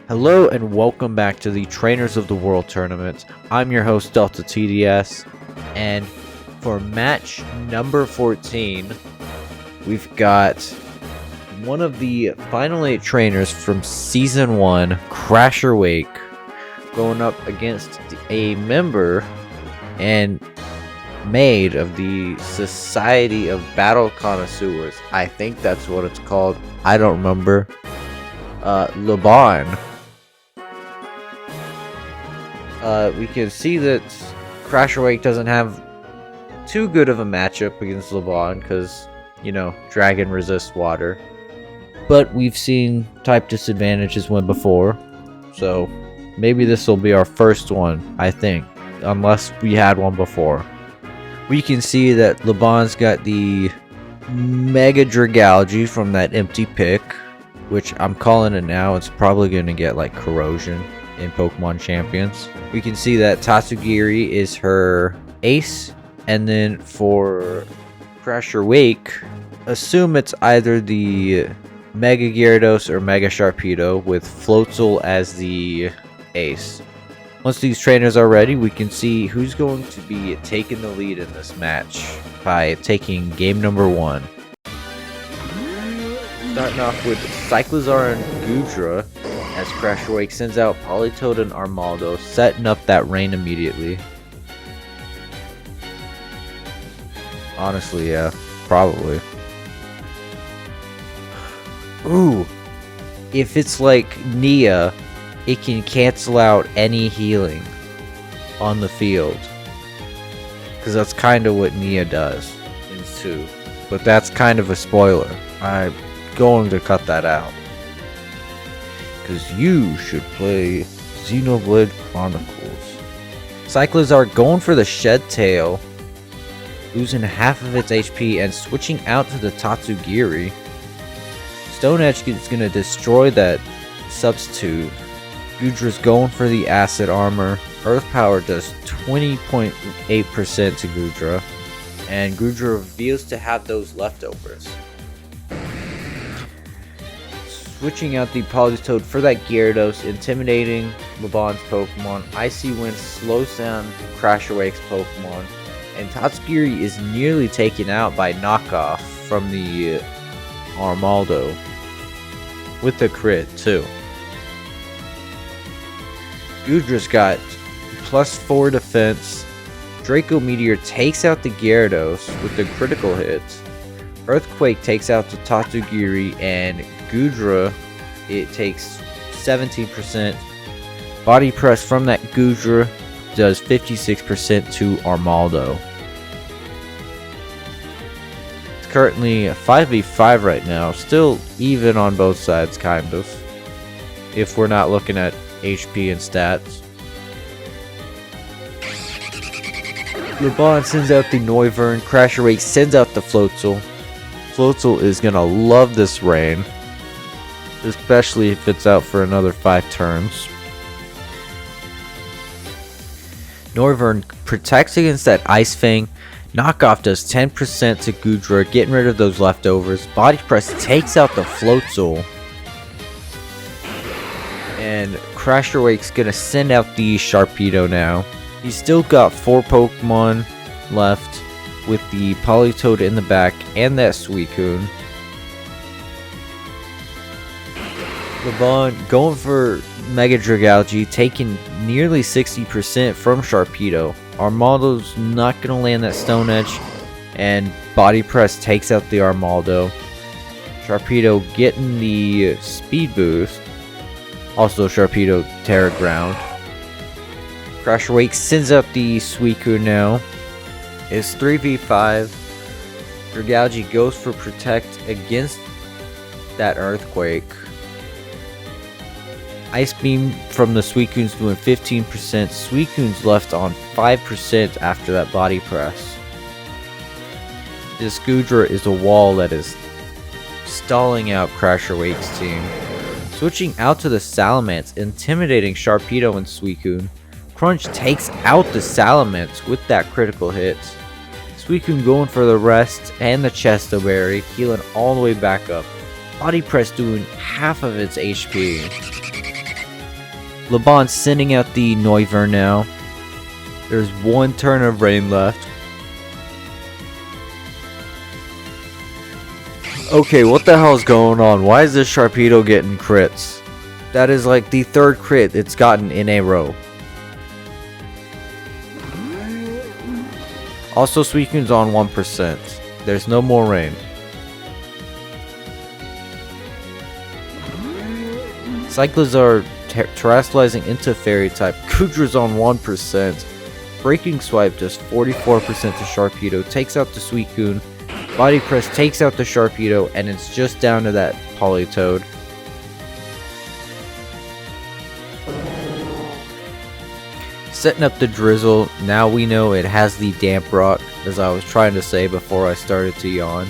Hello and welcome back to the Trainers of the World Tournament. I'm your host DeltaTDS, and for match number 14, we've got one of the final 8 trainers from Season 1, Crasher Wake, going up against a member and maid of the Society of Battle Connoisseurs. I think that's what it's called. I don't remember. Lebanne. We can see that Crasher Wake doesn't have too good of a matchup against Lebanne because, you know, Dragon resists water. But we've seen type disadvantages win before, so maybe this will be our first one, I think, unless we had one before. We can see that Lebanne's got the Mega Dragalge from that empty pick, which I'm calling it now. It's probably going to get like Corrosion in Pokemon Champions. We can see that Tatsugiri is her ace, and then for Crasher Wake, assume it's either the Mega Gyarados or Mega Sharpedo with Floatzel as the ace. Once these trainers are ready, we can see who's going to be taking the lead in this match by taking game number 1. Starting off with Cyclizar and Goodra, as Crasher Wake sends out Politoed and Armaldo, setting up that rain immediately. Honestly, yeah, probably. Ooh, if it's like Nia, it can cancel out any healing on the field. Because that's kind of what Nia does in 2. But that's kind of a spoiler. I'm going to cut that out. Because you should play Xenoblade Chronicles. Cyclizar going for the Shed Tail, losing half of its HP and switching out to the Tatsugiri. Stone Edge is going to destroy that substitute. Goodra's going for the Acid Armor. Earth Power does 20.8% to Goodra, and Goodra reveals to have those leftovers. Switching out the Politoed for that Gyarados, intimidating Lebanne's Pokemon. Icy Wind slows down Crasher Wake's Pokemon, and Tatsugiri is nearly taken out by Knockoff from the Armaldo with the crit too. Goodra's got +4 defense. Draco Meteor takes out the Gyarados with the critical hit. Earthquake takes out the Tatsugiri, and Goodra, it takes 17%. Body Press from that Goodra does 56% to Armaldo. It's currently a 5v5 right now, still even on both sides, kind of, if we're not looking at HP and stats. Lebanne sends out the Noivern. Crasher Wake sends out the Floatzel. Floatzel is gonna love this rain, especially if it's out for another 5 turns. Noivern protects against that Ice Fang. Knockoff does 10% to Goodra, getting rid of those leftovers. Body Press takes out the Floatzel. And Crasher Wake's gonna send out the Sharpedo now. He's still got 4 Pokemon left with the Politoed in the back and that Suicune. Lebanne going for Mega Dragalge, taking nearly 60% from Sharpedo. Armaldo's not going to land that Stone Edge, and Body Press takes out the Armaldo. Sharpedo getting the speed boost. Also Sharpedo Terra Ground. Crasher Wake sends out the Suicune now. It's 3v5. Dragalge goes for Protect against that Earthquake. Ice Beam from the Suicune's doing 15%. Suicune's left on 5% after that Body Press. This Goodra is a wall that is stalling out Crasher Wake's team. Switching out to the Salamence, intimidating Sharpedo and Suicune. Crunch takes out the Salamence with that critical hit. Suicune going for the rest and the Chesto Berry, healing all the way back up. Body Press doing half of its HP. Lebanne sending out the Noivern now. There's one turn of rain left. Okay, what the hell is going on? Why is this Sharpedo getting crits? That is like the third crit it's gotten in a row. Also, Suicune's on 1%. There's no more rain. Cyclizar terrestrializing into Fairy type. Kudra's on 1%. Breaking Swipe does 44% to Sharpedo. Takes out the Suicune. Body Press takes out the Sharpedo. And it's just down to that Politoed. Setting up the Drizzle. Now we know it has the Damp Rock, as I was trying to say before I started to yawn.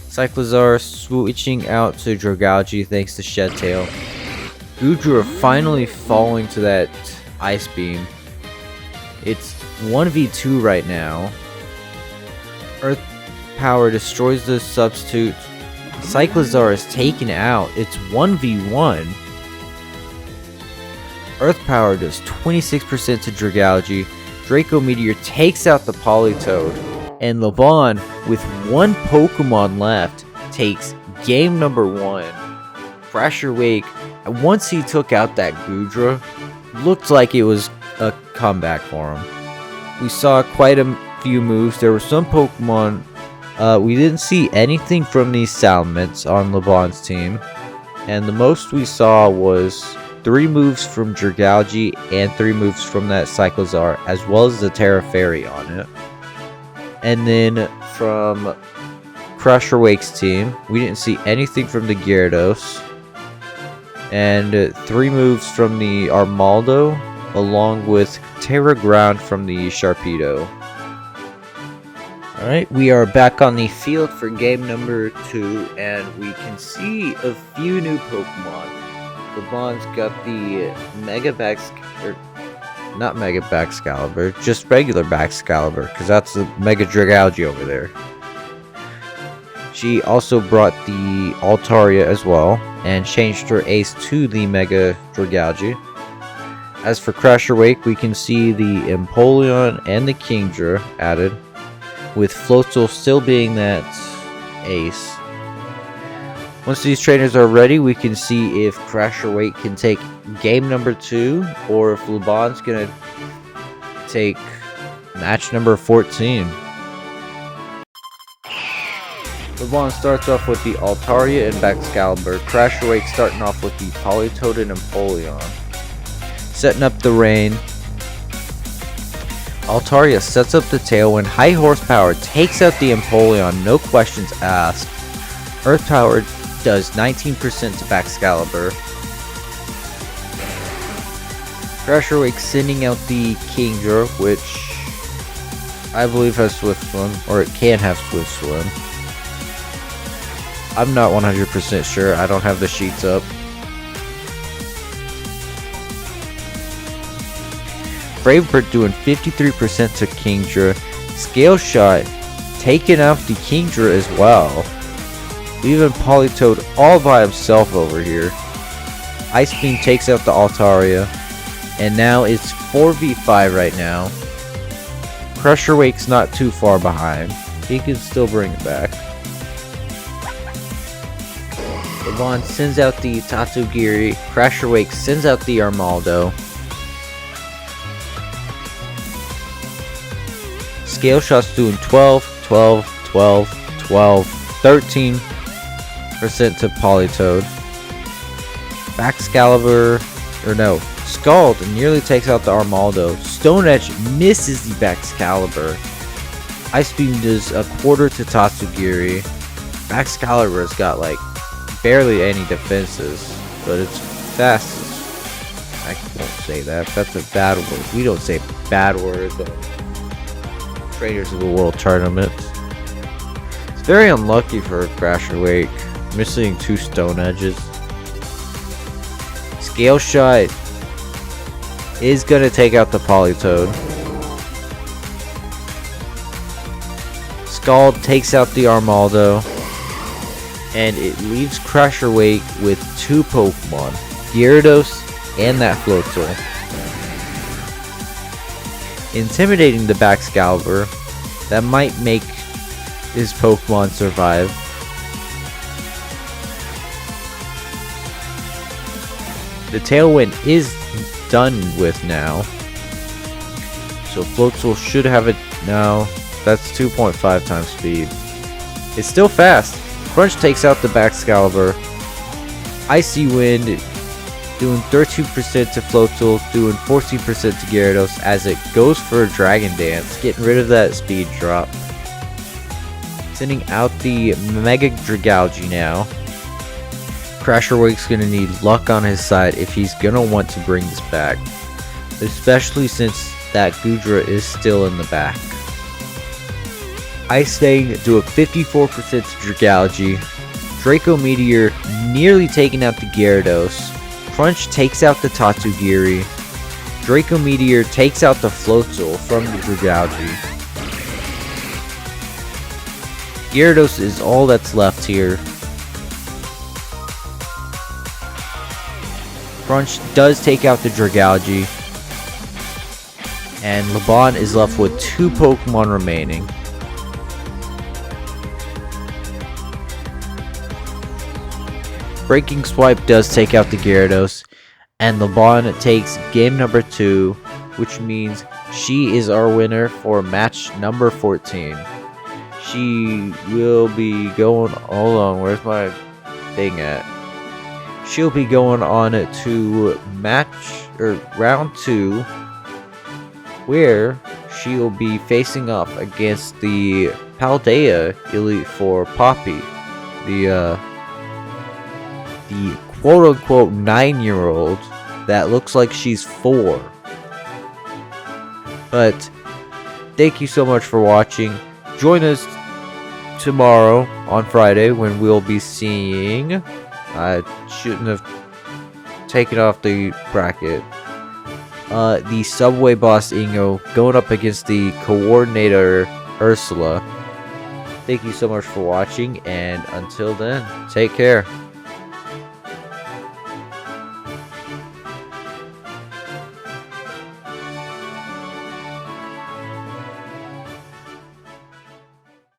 Cyclizar switching out to Dragalge thanks to Shed Tail. Goodra finally falling to that Ice Beam. It's 1v2 right now. Earth Power destroys the substitute. Cyclizar is taken out. It's 1v1. Earth Power does 26% to Dragalge. Draco Meteor takes out the Politoed. And Lebanne, with one Pokemon left, takes game number 1. Crasher Wake, once he took out that Goodra, looked like it was a comeback for him. We saw quite a few moves. There were some Pokemon. We didn't see anything from these Salamence on Lebanne's team. And the most we saw was 3 moves from Dragalge and 3 moves from that Cyclizar, as well as the Terra Fairy on it. And then from Crusher Wake's team, we didn't see anything from the Gyarados. And 3 moves from the Armaldo, along with Terra Ground from the Sharpedo. Alright, we are back on the field for game number 2, and we can see a few new Pokemon. Lebanne's got the Mega not Mega Baxcalibur, just regular Baxcalibur, because that's the Mega Dragalge over there. She also brought the Altaria as well, and changed her ace to the Mega Dragalge. As for Crasher Wake, we can see the Empoleon and the Kingdra added, with Floatzel still being that ace. Once these trainers are ready, we can see if Crasher Wake can take game number 2, or if Lebanne's gonna take match number 14. Lebanne starts off with the Altaria and Baxcalibur. Crasher Wake starting off with the Politoed and Empoleon. Setting up the rain. Altaria sets up the Tailwind. High Horsepower takes out the Empoleon, no questions asked. Earth Power does 19% to Baxcalibur. Crasher Wake sending out the Kingdra, which I believe has Swift Swim, or it can have Swift Swim. I'm not 100% sure, I don't have the sheets up. Brave Bird doing 53% to Kingdra. Scale Shot taking out the Kingdra as well. Leaving Politoed all by himself over here. Ice Beam takes out the Altaria. And now it's 4v5 right now. Crusher Wake's not too far behind. He can still bring it back. Lebanne sends out the Tatsugiri. Crasher Wake sends out the Armaldo. Scale Shot's doing 12, 12, 12, 12, 13% to Politoed. Baxcalibur, or no, Scald nearly takes out the Armaldo. Stone Edge misses the Baxcalibur. Ice Beam does a quarter to Tatsugiri. Baxcalibur's got like barely any defenses, but it's fast. I won't say that. That's a bad word. We don't say bad words on Traders of the World Tournament. It's very unlucky for Crasher Wake, missing 2 Stone Edges. Scale Shot is going to take out the Politoed. Scald takes out the Armaldo. And it leaves Crasher Wake with 2 Pokemon, Gyarados and that Floatzel. Intimidating the Baxcalibur, that might make his Pokemon survive. The Tailwind is done with now, so Floatzel should have it now. That's 2.5 times speed. It's still fast. Crunch takes out the Baxcalibur. Icy Wind doing 13% to Floatzel, doing 14% to Gyarados as it goes for a Dragon Dance, getting rid of that speed drop. Sending out the Mega Dragalge now. Crasher Wake's gonna need luck on his side if he's gonna want to bring this back, especially since that Goodra is still in the back. Ice Fang do a 54% to Dragalge. Draco Meteor nearly taking out the Gyarados. Crunch takes out the Tatsugiri. Draco Meteor takes out the Floatzel from the Dragalge. Gyarados is all that's left here. Crunch does take out the Dragalge. And Lebanne is left with 2 Pokemon remaining. Breaking Swipe does take out the Gyarados, and Lebanne takes game number 2, which means she is our winner for match number 14. She will be going, hold on, where's my thing at? She'll be going on to round 2, where she'll be facing off against the Paldea Elite Four Poppy, the quote-unquote 9-year-old that looks like she's 4. But thank you so much for watching. Join us tomorrow on Friday when we'll be seeing, I shouldn't have taken off the bracket, the Subway Boss Ingo going up against the Coordinator Ursula. Thank you so much for watching, and until then, take care.